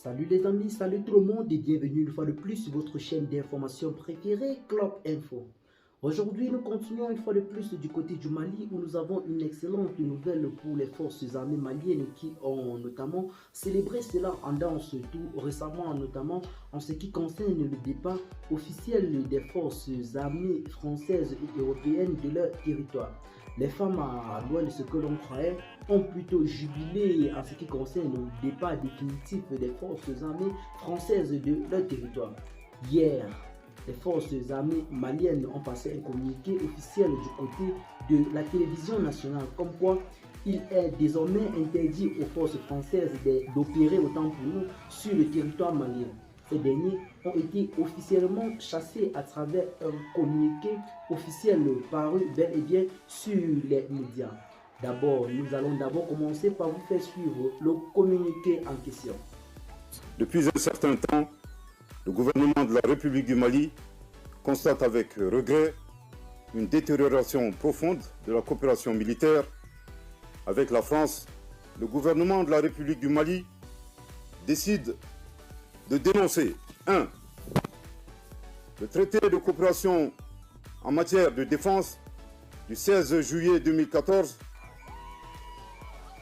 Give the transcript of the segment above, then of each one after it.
Salut les amis, salut tout le monde et bienvenue une fois de plus sur votre chaîne d'information préférée, Club Info. Aujourd'hui, nous continuons une fois de plus du côté du Mali où nous avons une excellente nouvelle pour les forces armées maliennes qui ont notamment célébré cela en danse tout récemment, notamment en ce qui concerne le départ officiel des forces armées françaises et européennes de leur territoire. Les femmes, à loin de ce que l'on croyait, ont plutôt jubilé en ce qui concerne le départ définitif des forces armées françaises de leur territoire. Hier, les forces armées maliennes ont passé un communiqué officiel du côté de la télévision nationale, comme quoi il est désormais interdit aux forces françaises d'opérer autant pour nous sur le territoire malien. Ces derniers ont été officiellement chassés à travers un communiqué officiel paru bel et bien sur les médias. D'abord, nous allons commencer par vous faire suivre le communiqué en question. Depuis un certain temps, le gouvernement de la République du Mali constate avec regret une détérioration profonde de la coopération militaire avec la France. Le gouvernement de la République du Mali décide de dénoncer 1. Le traité de coopération en matière de défense du 16 juillet 2014.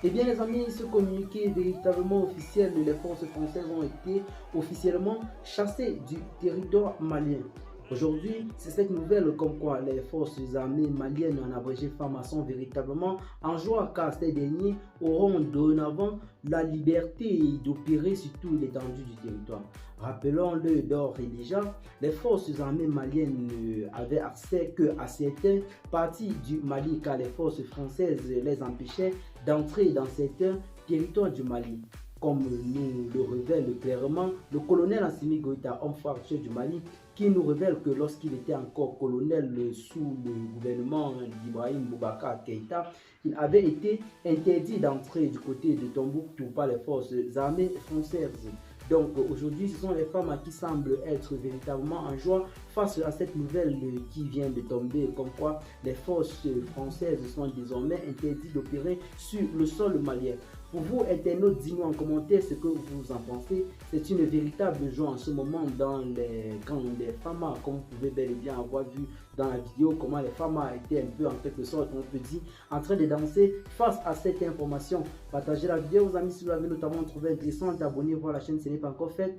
Eh bien les amis, ce communiqué est véritablement officiel. Les forces françaises ont été officiellement chassées du territoire malien. Aujourd'hui, c'est cette nouvelle comme quoi les forces armées maliennes, en abrégé FAMA, sont véritablement en joie car ces derniers auront dorénavant la liberté d'opérer sur toute l'étendue du territoire. Rappelons-le d'ores et déjà, les forces armées maliennes avaient accès qu'à certaines parties du Mali car les forces françaises les empêchaient d'entrer dans certains territoires du Mali. Comme nous le révèle clairement le colonel Assimi Goïta, homme fort du Mali, qui nous révèle que lorsqu'il était encore colonel sous le gouvernement d'Ibrahim Boubacar Keïta, il avait été interdit d'entrer du côté de Tombouctou par les forces armées françaises. Donc aujourd'hui, ce sont les femmes qui semblent être véritablement en joie face à cette nouvelle qui vient de tomber, comme quoi les forces françaises sont désormais interdites d'opérer sur le sol malien. Pour vous, internautes, dites-nous en commentaire ce que vous en pensez. C'est une véritable joie en ce moment dans les camps des FAMA, comme vous pouvez bel et bien avoir vu dans la vidéo, comment les FAMA étaient un peu en quelque sorte, on peut dire, en train de danser face à cette information. Partagez la vidéo, vos amis, si vous l'avez notamment trouvé intéressante, abonnez-vous à la chaîne si ce n'est pas encore fait.